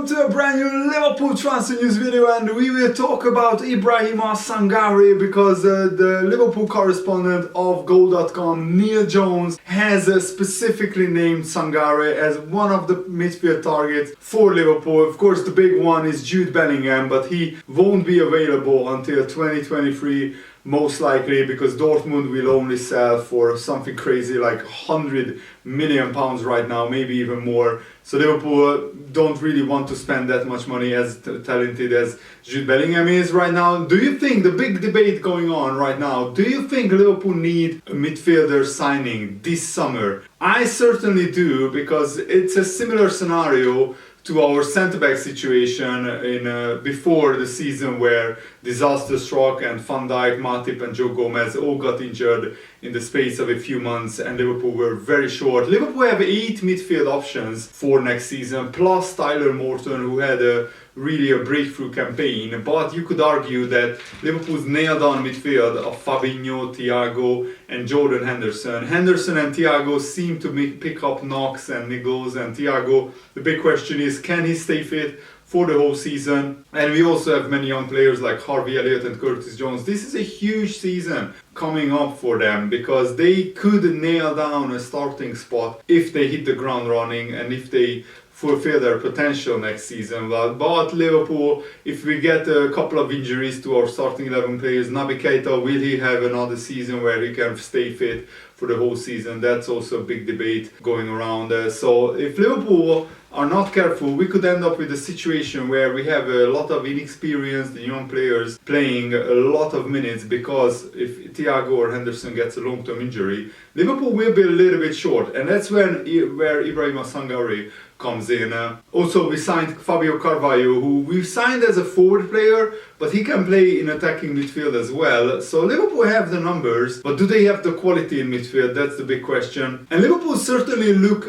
welcome to a brand new Liverpool transfer news video, and we will talk about Ibrahim Sangare because the Liverpool correspondent of Goal.com, Neil Jones, has specifically named Sangare as one of the midfield targets for Liverpool. Of course, the big one is Jude Bellingham, but he won't be available until 2023. Most likely because Dortmund will only sell for something crazy like £100 million right now, maybe even more. So Liverpool don't really want to spend that much money, as talented as Jude Bellingham is right now. Do you think, the big debate going on right now, do you think Liverpool need a midfielder signing this summer? I certainly do, because it's a similar scenario to our centre-back situation in before the season, where disaster struck and Van Dijk, Matip and Joe Gomez all got injured in the space of a few months, and Liverpool were very short. Liverpool have 8 midfield options for next season, plus Tyler Morton, who had really a breakthrough campaign. But you could argue that Liverpool's nailed-on midfield of Fabinho, Thiago and Jordan Henderson. Henderson and Thiago seem to pick up knocks and niggles, and Thiago, the big question is, can he stay fit for the whole season? And we also have many young players like Harvey Elliott and Curtis Jones. This is a huge season coming up for them, because they could nail down a starting spot if they hit the ground running and if they fulfill their potential next season. But Liverpool, if we get a couple of injuries to our starting 11 players, Naby Keita, will he have another season where he can stay fit for the whole season? That's also a big debate going around. So if Liverpool are not careful, we could end up with a situation where we have a lot of inexperienced young players playing a lot of minutes, because if Thiago or Henderson gets a long-term injury, Liverpool will be a little bit short, and that's where Ibrahim Sangare comes in. Also, we signed Fabio Carvalho, who we've signed as a forward player, but he can play in attacking midfield as well. So Liverpool have the numbers, but do they have the quality in midfield? That's the big question. And Liverpool certainly look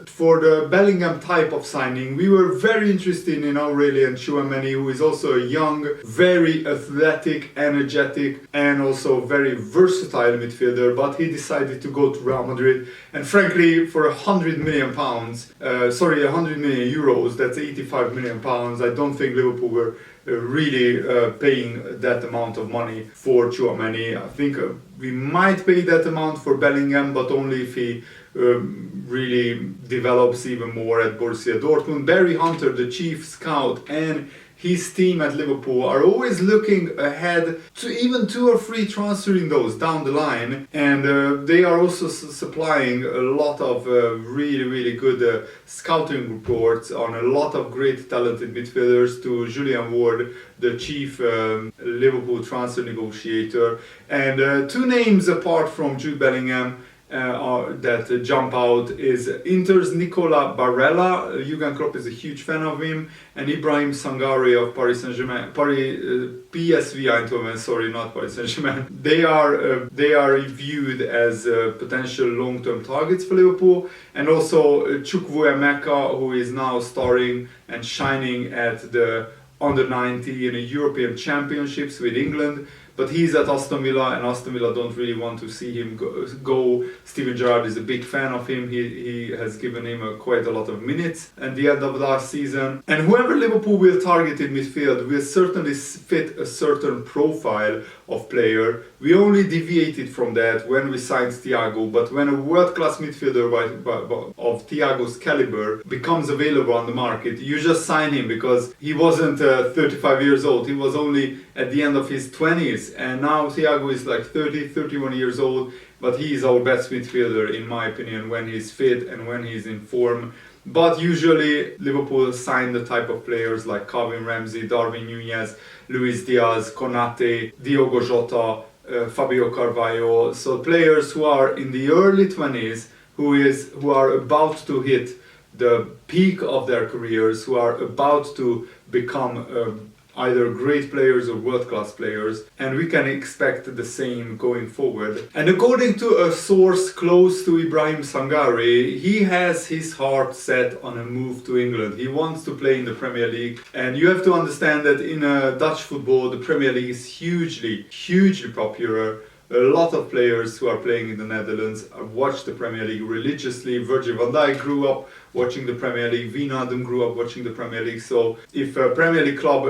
for the Bellingham type of signing. We were very interested in Aurelien Tchouameni, who is also a young, very athletic, energetic and also very versatile midfielder, but he decided to go to Real Madrid. And frankly, for €100 million, 100 million euros, that's 85 million pounds, I don't think Liverpool were really paying that amount of money for Tchouameni. I think we might pay that amount for Bellingham, but only if he really develops even more at Borussia Dortmund. Barry Hunter, the chief scout, and his team at Liverpool are always looking ahead to even 2 or 3 transfer windows down the line, and they are also supplying a lot of really good scouting reports on a lot of great talented midfielders to Julian Ward, the chief Liverpool transfer negotiator. And 2 names apart from Jude Bellingham that jump out is Inter's Nicola Barella. Jurgen Klopp is a huge fan of him, and Ibrahim Sangare of Paris Saint-Germain, PSV Eindhoven, sorry, not Paris Saint-Germain. They are viewed as potential long-term targets for Liverpool, and also Chukwuemeka, who is now starring and shining at the under-19 in the European Championships with England. But he's at Aston Villa, and Aston Villa don't really want to see him go. Steven Gerrard is a big fan of him. He has given him quite a lot of minutes at the end of last season. And whoever Liverpool will target in midfield will certainly fit a certain profile of player. We only deviated from that when we signed Thiago, but when a world-class midfielder of Thiago's caliber becomes available on the market, you just sign him, because he wasn't 35 years old. He was only at the end of his 20s, and now Thiago is like 31 years old, but he is our best midfielder in my opinion when he's fit and when he's in form. But usually Liverpool sign the type of players like Calvin Ramsey, Darwin Núñez, Luis Diaz, Konate, Diogo Jota, Fabio Carvalho. So players who are in the early 20s, who are about to hit the peak of their careers, who are about to become either great players or world-class players, and we can expect the same going forward. And according to a source close to Ibrahim Sangare, he has his heart set on a move to England. He wants to play in the Premier League, and you have to understand that in Dutch football, the Premier League is hugely popular. a lot of players who are playing in the Netherlands watch the Premier League religiously. Virgil van Dijk grew up watching the Premier League, Wijnaldum grew up watching the Premier League. So if a Premier League club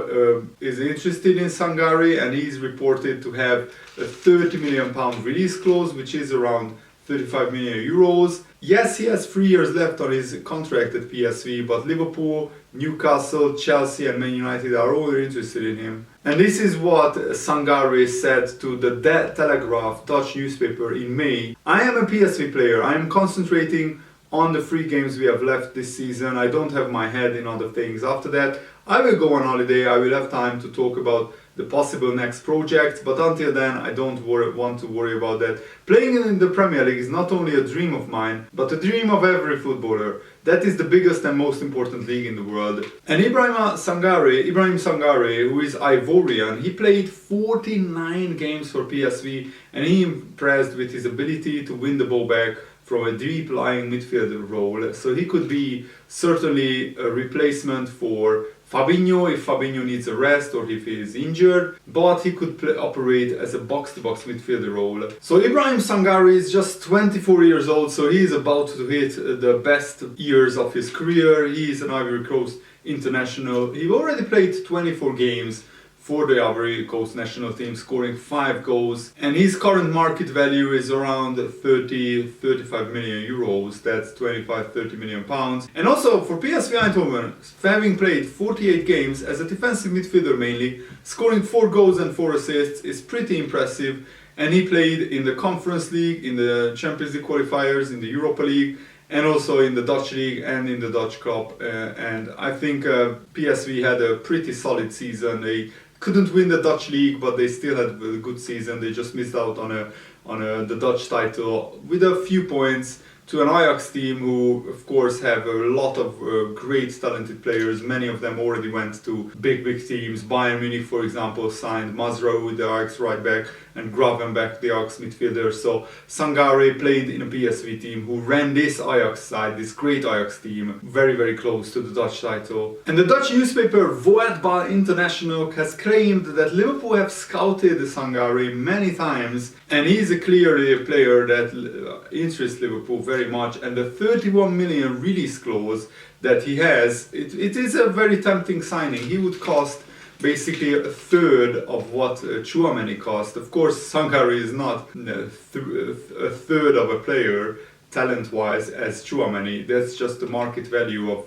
is interested in Sangare, and he's reported to have a £30 million release clause, which is around 35 million euros. Yes, he has 3 years left on his contract at PSV, but Liverpool, Newcastle, Chelsea and Man United are all interested in him. And this is what Sangare said to the Telegraph Dutch newspaper in May. I am a PSV player. I am concentrating on the 3 games we have left this season. I don't have my head in other things. After that, I will go on holiday. I will have time to talk about the possible next project, but until then I don't want to worry about that. Playing in the Premier League is not only a dream of mine, but a dream of every footballer. That is the biggest and most important league in the world. And Ibrahim Sangare, who is Ivorian, he played 49 games for PSV, and he impressed with his ability to win the ball back from a deep lying midfielder role. So he could be certainly a replacement for Fabinho if Fabinho needs a rest or if he is injured, but he could operate as a box-to-box midfielder role. So Ibrahim Sangare is just 24 years old, so he is about to hit the best years of his career. He is an Ivory Coast international. He already played 24 games for the Ivory Coast national team, scoring 5 goals, and his current market value is around 30-35 million euros. That's 25-30 million pounds. And also for PSV Eindhoven, having played 48 games as a defensive midfielder mainly, scoring 4 goals and 4 assists is pretty impressive. And he played in the Conference League, in the Champions League qualifiers, in the Europa League, and also in the Dutch League and in the Dutch Cup. And I think PSV had a pretty solid season. They couldn't win the Dutch League, but they still had a good season. They just missed out on the Dutch title with a few points to an Ajax team who, of course, have a lot of great talented players. Many of them already went to big teams. Bayern Munich, for example, signed Mazraoui, the Ajax right back, and Gravenberch, the Ajax midfielder. So Sangare played in a PSV team who ran this Ajax side, this great Ajax team, very, very close to the Dutch title. And the Dutch newspaper Voetbal International has claimed that Liverpool have scouted Sangare many times, and he's clearly a player that interests Liverpool very much. And the 31 million release clause that he has, it is a very tempting signing. He would cost basically a third of what Tchouaméni cost. Of course, Sangare is not a third of a player talent-wise as Tchouaméni. That's just the market value of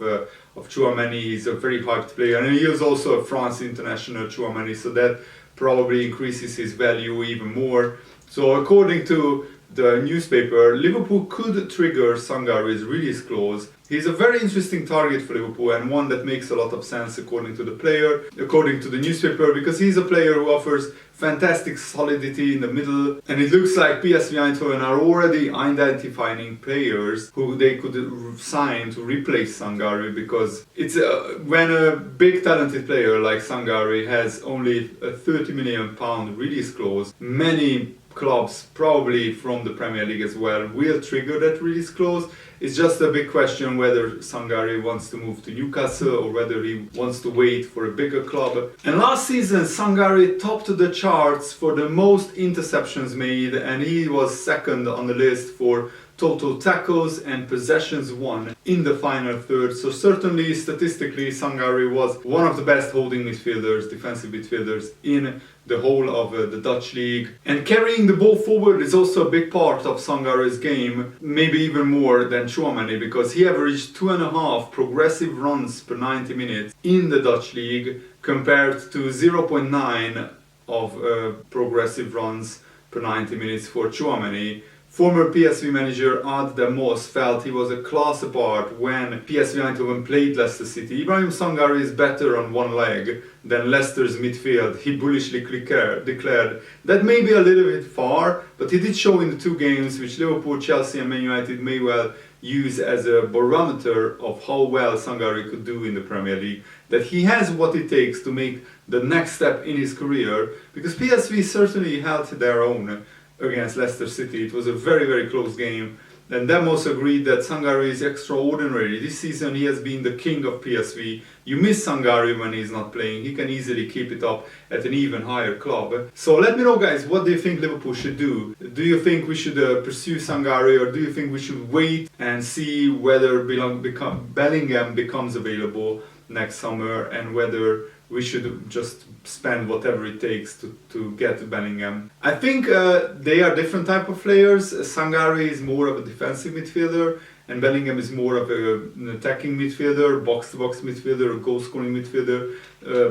Tchouaméni. He's a very hyped player, and he is also a France international, Tchouaméni, so that probably increases his value even more. So according to the newspaper, Liverpool could trigger Sangare's release clause. He's a very interesting target for Liverpool, and one that makes a lot of sense according to the player, according to the newspaper, because he's a player who offers fantastic solidity in the middle, and it looks like PSV Eindhoven are already identifying players who they could sign to replace Sangare, because it's when a big talented player like Sangare has only a £30 million release clause, many clubs, probably from the Premier League as well, will trigger that release clause. It's just a big question whether Sangare wants to move to Newcastle or whether he wants to wait for a bigger club. And last season Sangare topped the charts for the most interceptions made, and he was second on the list for total tackles and possessions won in the final third. So certainly, statistically, Sangare was one of the best holding midfielders, defensive midfielders in the whole of the Dutch league. And carrying the ball forward is also a big part of Sangare's game, maybe even more than Tchouaméni, because he averaged 2.5 progressive runs per 90 minutes in the Dutch league compared to 0.9 of progressive runs per 90 minutes for Tchouaméni. Former PSV manager Ad de Mos felt he was a class apart when PSV Eindhoven played Leicester City. Ibrahim Sangare is better on one leg than Leicester's midfield, he bullishly declared. That may be a little bit far, but he did show in the 2 games which Liverpool, Chelsea and Man United may well use as a barometer of how well Sangare could do in the Premier League, that he has what it takes to make the next step in his career, because PSV certainly held their own against Leicester City. It was a very, very close game, And Demos agreed that Sangare is extraordinary. This season he has been the king of PSV. You miss Sangare when he's not playing. He can easily keep it up at an even higher club. So let me know, guys, what do you think Liverpool should do? Do you think we should pursue Sangare, or do you think we should wait and see whether Bellingham becomes available next summer, and whether we should just spend whatever it takes to get Bellingham? I think they are different type of players. Sangare is more of a defensive midfielder, and Bellingham is more of an attacking midfielder, box-to-box midfielder, a goal-scoring midfielder.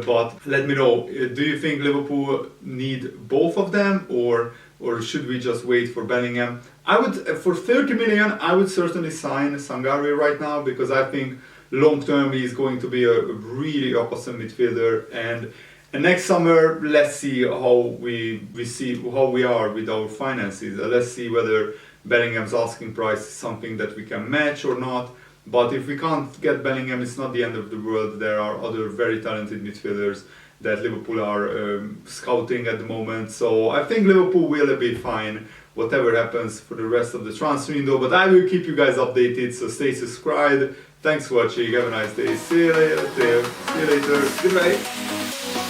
But let me know, do you think Liverpool need both of them, or should we just wait for Bellingham? I would, for 30 million, I would certainly sign Sangare right now, because I think long term he is going to be a really awesome midfielder. And next summer, let's see how we are with our finances. Let's see whether Bellingham's asking price is something that we can match or not. But if we can't get Bellingham, it's not the end of the world. There are other very talented midfielders that Liverpool are scouting at the moment. So I think Liverpool will be fine, whatever happens for the rest of the transfer window. But I will keep you guys updated, so stay subscribed. Thanks for watching, have a nice day, see you later, goodbye.